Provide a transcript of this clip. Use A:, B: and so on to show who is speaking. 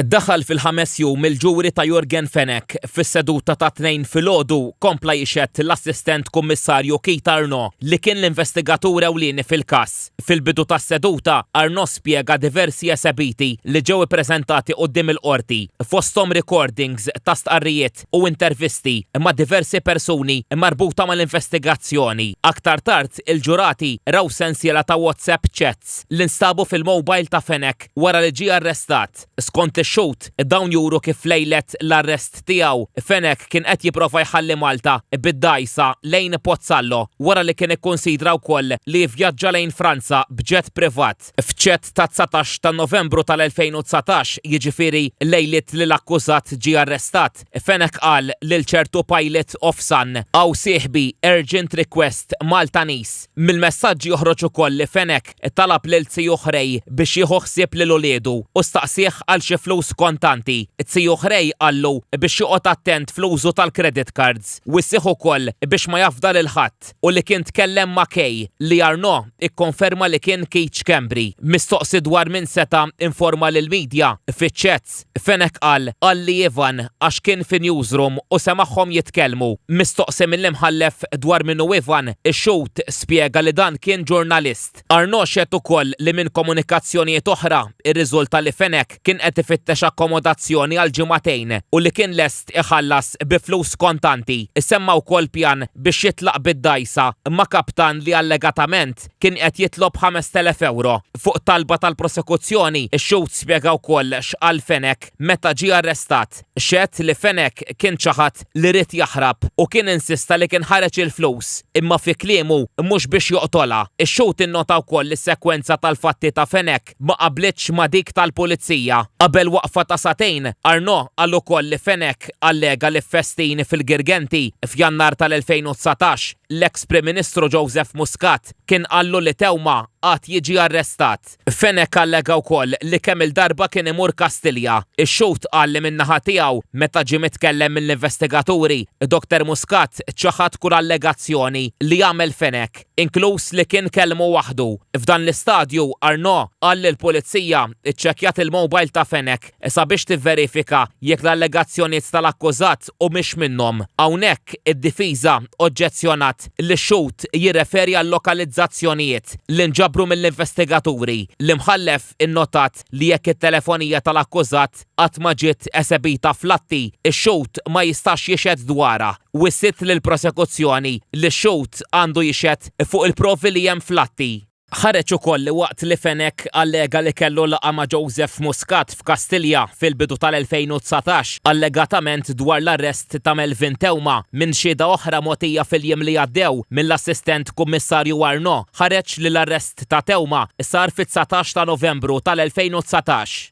A: Daħal fil-5 jum il-ġuri ta' Jürgen Fenech fis-seduta ta' 2 filgħodu kompla jixett l-assistent kummissarju Keith Arnaud li kien l-investigatur ewlieni fil-każ. Fil-bidu tas-seduta Arnaud spjega diversi esebiti li ġew ippreżentati quddiem il-qorti fosthom recordings ta' stqarrijiet u intervisti ma' diversi persuni marbuta mal-investigazzjoni. Aktar tard il-ġurati raw sensiela ta' WhatsApp chats li nstabu fil-mowbajl ta' Fenech wara li ġie arrestat. Skont ix-xut dawn juru kif lejlet l-arrest tiegħu Fenech kien qed jipprova jħalli Malta bid-dgħajsa lejn Pozzallo wara li kien ikkunsidra wkoll li jivvjaġġa lejn Franza b'ġett privat. F'ċett ta' 19 ta' Novembru tal-2019, jiġifieri lejlet li l-akkużat ġie arrestat, Fenech qal lil ċertu pilot of Sun aw sieħbi urgent request Maltanis. Mill-messaġġi joħroġ ukoll li Fenech talab lil Zio Ħrej biex jieħu ħsieb lil uliedu u staqsih għal xi flus kontanti. Zio Ħrej qallu biex joqgħod attent fl-użu tal-credit cards u ssieħ ukoll biex ma jafdal il-ħadd u li kien tkellem ma' Kay li Arnaud ikkonferma li kien Keith Schembri. Mistoqsi dwar min seta' informa lill-medja fiċ-chats, Fenech qal li Ivan għax kien fi newsroom u semaħħom jitkellmu. Mistoqsi mill-imħallef dwar minnu Ivan, ix-xut spjega li dan kien ġurnalist. Arnaud xedt ukoll li minn komunikazzjonijiet oħra irriżulta li Fenech kien qed ifittex akkomodazzjoni għal ġimagħtejn u li kien lest iħallas bi flus kontanti. Semma wkoll pjan biex jitlaq bid-dgħajsa ma' kaptan li allegatament kien qed jitlob 5,000 euro. Fuq talba tal-prosekuzzjoni, ix-xut spjega wkoll x'qal Fenech meta ġie arrestat. Xedt li Fenech kien ċaħat li rid jaħrab u kien insista li kien ħareġ il-flus imma fi kliemu mhux biex joqtolha. Ix-xut innota wkoll is-sekwenza tal-fatti ta' Fenech ma qablitx ma' dik tal-pulizija. Qabel waqfa ta' satejn, Arnaud qal ukoll li Fenech allega li f'festin fil-Girgenti f'Jannar tal-2019 l-eks Prim Ministru Joseph Muscat kien qallu li Tewma qatt jiġi arrestat. Fenech allega wkoll li kemm il-darba kien imur Kastilja. Ix-xut qal li min-naħa tiegħu meta ġie mitkellem mill-investigaturi, Dr. Muscat ċaħat kull allegazzjoni li jagħmel Fenech, inkluż li kien kelmu waħdu. F'dan l-istadju Arnaud qal li l-pulizija ċċekkjat il-mowbajl ta' Fenech sabiex tivverifika jekk l-allegazzjonijiet tal-akkużat humiex minnhom. Hawnhekk id-difiża oġġezzjonat li x-xut jirreferi għal lokalizzazzjonijiet li nġabru mill-investigaturi. L-imħallef innotat li jekk it-telefonija tal-akkużat qatt ma ġiet esebita fl-atti, ix-xut ma jistax jixhed dwarha u ssiet lill-prosekuzzjoni li x-xut għandu jixhed fuq il-provi li hemm fl-atti. Ħareġ ukoll li waqt li Fenech allega li kellu laqgħa ma' Joseph Muscat f'Kastilja fil-bidu tal-2019 allegatament dwar l-arrest ta' Melvin Tewma minn xhieda oħra mogħtija fil-jiem li għaddew mill-assistent kummissarju Arnaud. Ħareġ li l-arrest ta' Tewma sar fit-19 ta' Novembru tal-2019.